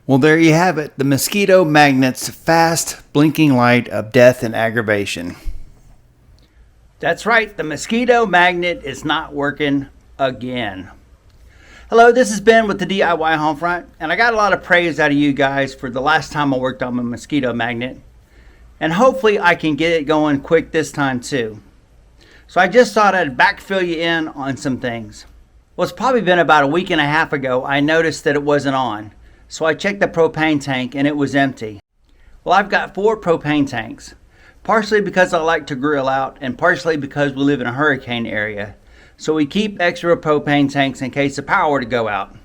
Well, there you have it, the Mosquito Magnet's fast blinking light of death and aggravation. That's right, the Mosquito Magnet is not working again. Hello, this is Ben with the DIY Homefront, and I got a lot of praise out of you guys for the last time I worked on my Mosquito Magnet, and hopefully I can get it going quick this time too. So I just thought I'd backfill you in on some things. Well, it's probably been about a week and a half ago I noticed that it wasn't on. So I checked the propane tank and it was empty. Well, I've got 4 propane tanks, partially because I like to grill out and partially because we live in a hurricane area. So we keep extra propane tanks in case the power were to go out.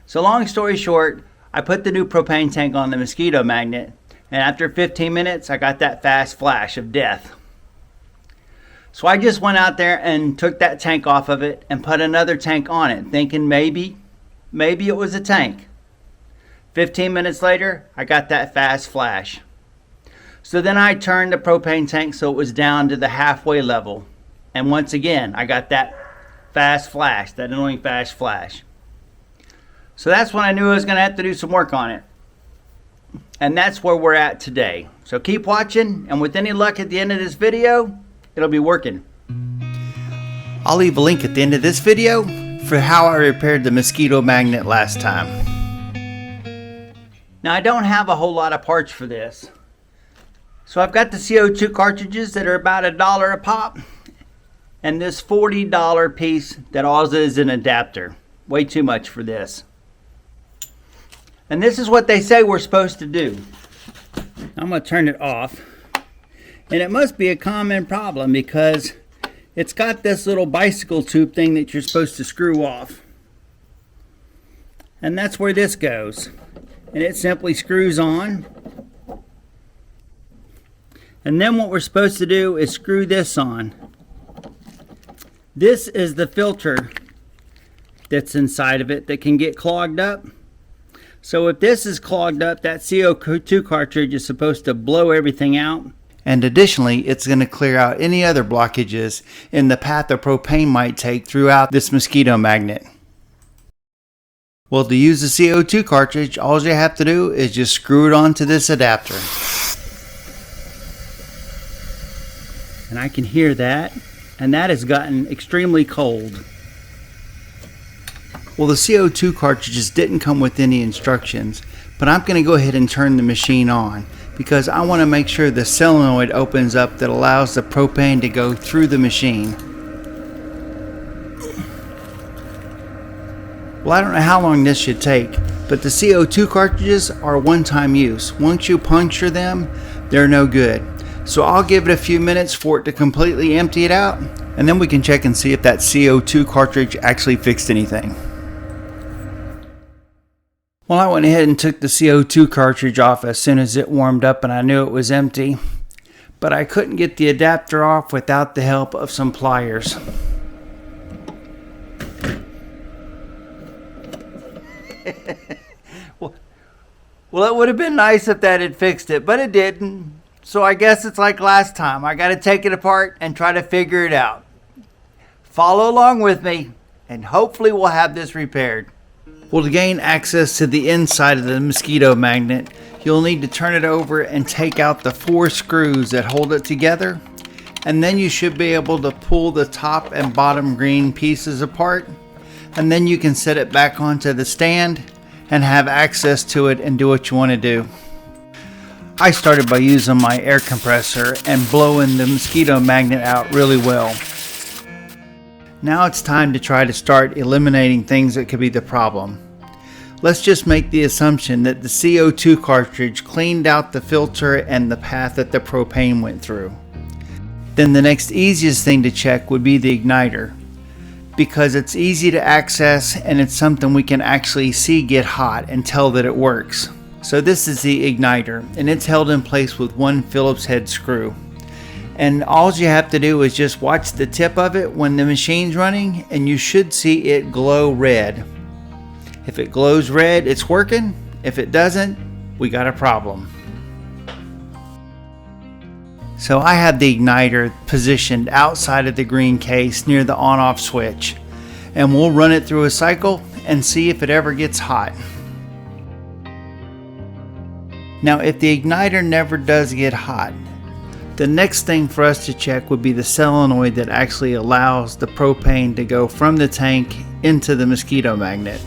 So long story short, I put the new propane tank on the Mosquito Magnet, and after 15 minutes, I got that fast flash of death. So I just went out there and took that tank off of it and put another tank on it, thinking maybe it was a tank. 15 minutes later, I got that fast flash. So then I turned the propane tank so it was down to the halfway level. And once again, I got that fast flash, that annoying fast flash. So that's when I knew I was going to have to do some work on it. And that's where we're at today. So keep watching, and with any luck at the end of this video, it'll be working. I'll leave a link at the end of this video for how I repaired the Mosquito Magnet last time. Now I don't have a whole lot of parts for this. So I've got the CO2 cartridges that are about $1 a pop, and this $40 piece that also is an adapter. Way too much for this. And this is what they say we're supposed to do. I'm going to turn it off. And it must be a common problem because it's got this little bicycle tube thing that you're supposed to screw off. And that's where this goes. And it simply screws on. And then what we're supposed to do is screw this on. This is the filter that's inside of it that can get clogged up. So if this is clogged up, that CO2 cartridge is supposed to blow everything out. And additionally, it's going to clear out any other blockages in the path the propane might take throughout this Mosquito Magnet. Well, to use the CO2 cartridge, all you have to do is just screw it onto this adapter. And I can hear that, and that has gotten extremely cold. Well, the CO2 cartridges didn't come with any instructions, but I'm going to go ahead and turn the machine on because I want to make sure the solenoid opens up that allows the propane to go through the machine. Well, I don't know how long this should take, but the CO2 cartridges are one-time use. Once you puncture them, they're no good. So I'll give it a few minutes for it to completely empty it out, and then we can check and see if that CO2 cartridge actually fixed anything. Well, I went ahead and took the CO2 cartridge off as soon as it warmed up and I knew it was empty, but I couldn't get the adapter off without the help of some pliers. Well, it would have been nice if that had fixed it, but it didn't. So I guess it's like last time. I got to take it apart and try to figure it out. Follow along with me, and hopefully we'll have this repaired. Well, to gain access to the inside of the Mosquito Magnet, you'll need to turn it over and take out the 4 screws that hold it together. And then you should be able to pull the top and bottom green pieces apart. And then you can set it back onto the stand and have access to it and do what you want to do. I started by using my air compressor and blowing the Mosquito Magnet out really well. Now it's time to try to start eliminating things that could be the problem. Let's just make the assumption that the CO2 cartridge cleaned out the filter and the path that the propane went through. Then the next easiest thing to check would be the igniter, because it's easy to access and it's something we can actually see get hot and tell that it works. So this is the igniter, and it's held in place with one Phillips head screw. And all you have to do is just watch the tip of it when the machine's running, and you should see it glow red. If it glows red, it's working. If it doesn't, we got a problem. So I have the igniter positioned outside of the green case near the on-off switch, and we'll run it through a cycle and see if it ever gets hot. Now if the igniter never does get hot, the next thing for us to check would be the solenoid that actually allows the propane to go from the tank into the mosquito magnet.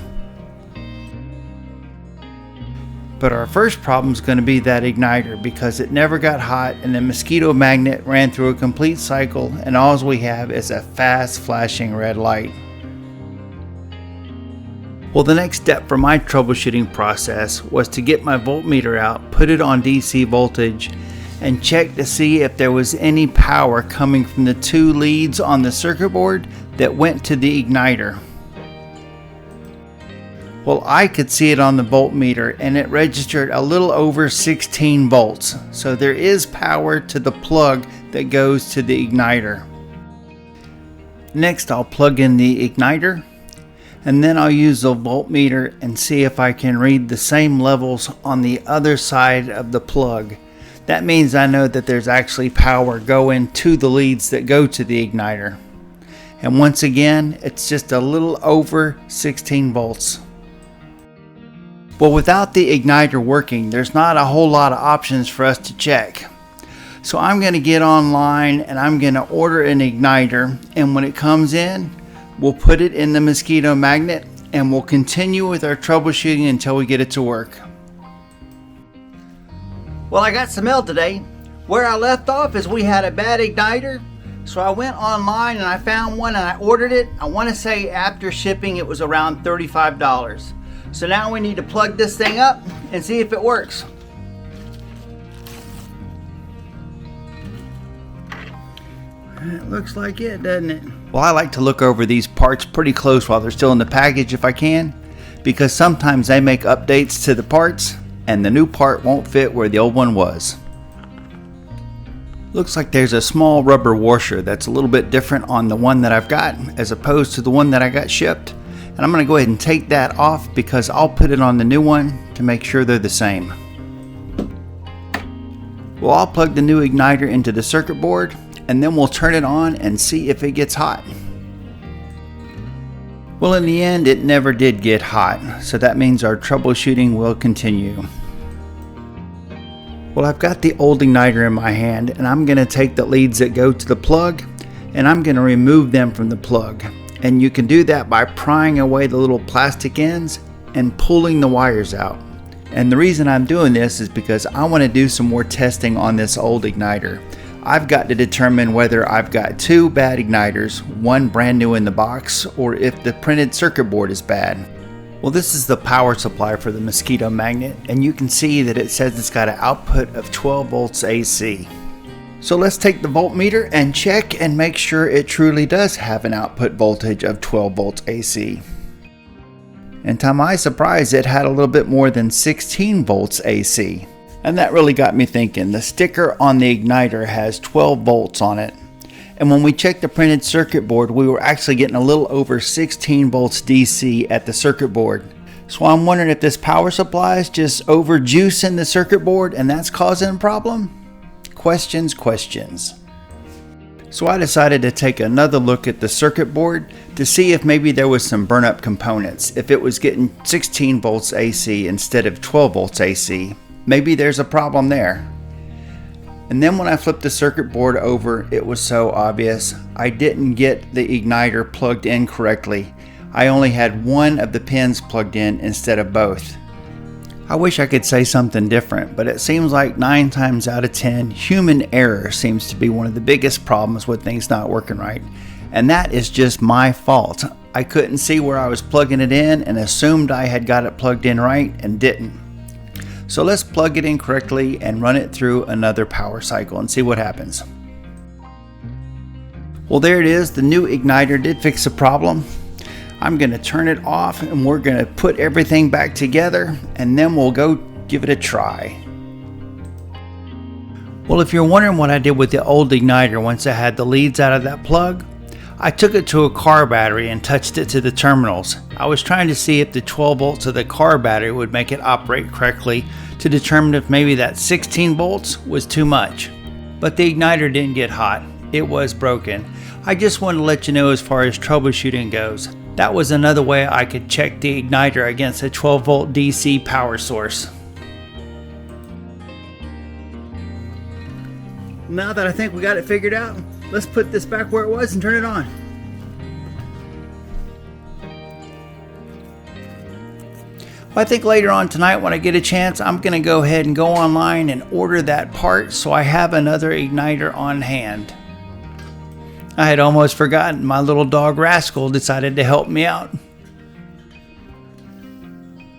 But our first problem is going to be that igniter, because it never got hot and the mosquito magnet ran through a complete cycle, and all we have is a fast flashing red light. Well, the next step for my troubleshooting process was to get my voltmeter out, put it on DC voltage, and check to see if there was any power coming from the two leads on the circuit board that went to the igniter. Well, I could see it on the voltmeter and it registered a little over 16 volts. So there is power to the plug that goes to the igniter. Next, I'll plug in the igniter, and then I'll use the voltmeter and see if I can read the same levels on the other side of the plug. That means I know that there's actually power going to the leads that go to the igniter. And once again, it's just a little over 16 volts. Well, without the igniter working, there's not a whole lot of options for us to check. So I'm going to get online and I'm going to order an igniter, and when it comes in, we'll put it in the mosquito magnet and we'll continue with our troubleshooting until we get it to work. Well, I got some mail today. Where I left off is we had a bad igniter. So I went online and I found one and I ordered it. I want to say after shipping it was around $35. So now we need to plug this thing up and see if it works. It looks like it, doesn't it? Well, I like to look over these parts pretty close while they're still in the package if I can, because sometimes they make updates to the parts and the new part won't fit where the old one was. Looks like there's a small rubber washer that's a little bit different on the one that I've got as opposed to the one that I got shipped. And I'm going to go ahead and take that off because I'll put it on the new one to make sure they're the same. Well, I'll plug the new igniter into the circuit board and then we'll turn it on and see if it gets hot. Well, in the end, it never did get hot, so that means our troubleshooting will continue. Well, I've got the old igniter in my hand and I'm going to take the leads that go to the plug and I'm going to remove them from the plug. And you can do that by prying away the little plastic ends and pulling the wires out. And the reason I'm doing this is because I want to do some more testing on this old igniter. I've got to determine whether I've got two bad igniters, one brand new in the box, or if the printed circuit board is bad. Well, this is the power supply for the mosquito magnet, and you can see that it says it's got an output of 12 volts AC. So let's take the voltmeter and check and make sure it truly does have an output voltage of 12 volts AC. And to my surprise, it had a little bit more than 16 volts AC. And that really got me thinking. The sticker on the igniter has 12 volts on it. And when we checked the printed circuit board, we were actually getting a little over 16 volts DC at the circuit board. So I'm wondering if this power supply is just overjuicing the circuit board and that's causing a problem? Questions. So I decided to take another look at the circuit board to see if maybe there was some burn up components. If it was getting 16 volts AC instead of 12 volts AC, maybe there's a problem there. And then when I flipped the circuit board over, it was so obvious. I didn't get the igniter plugged in correctly. I only had one of the pins plugged in instead of both. I wish I could say something different, but it seems like 9 times out of 10, human error seems to be one of the biggest problems with things not working right. And that is just my fault. I couldn't see where I was plugging it in and assumed I had got it plugged in right and didn't. So let's plug it in correctly and run it through another power cycle and see what happens. Well, there it is. The new igniter did fix the problem. I'm going to turn it off and we're going to put everything back together and then we'll go give it a try. Well, if you're wondering what I did with the old igniter once I had the leads out of that plug, I took it to a car battery and touched it to the terminals. I was trying to see if the 12 volts of the car battery would make it operate correctly to determine if maybe that 16 volts was too much. But the igniter didn't get hot. It was broken. I just wanted to let you know as far as troubleshooting goes. That was another way I could check the igniter against a 12 volt DC power source. Now that I think we got it figured out, let's put this back where it was and turn it on. I think later on tonight when I get a chance, I'm going to go ahead and go online and order that part so I have another igniter on hand. I had almost forgotten. My little dog Rascal decided to help me out.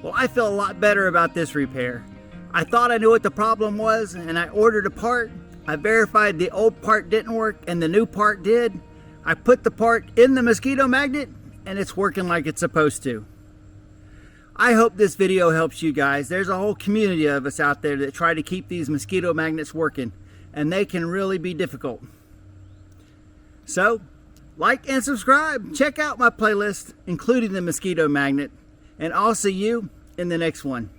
Well, I feel a lot better about this repair. I thought I knew what the problem was and I ordered a part. I verified the old part didn't work and the new part did. I put the part in the mosquito magnet and it's working like it's supposed to. I hope this video helps you guys. There's a whole community of us out there that try to keep these mosquito magnets working, and they can really be difficult. So, like and subscribe. Check out my playlist, including the mosquito magnet, and I'll see you in the next one.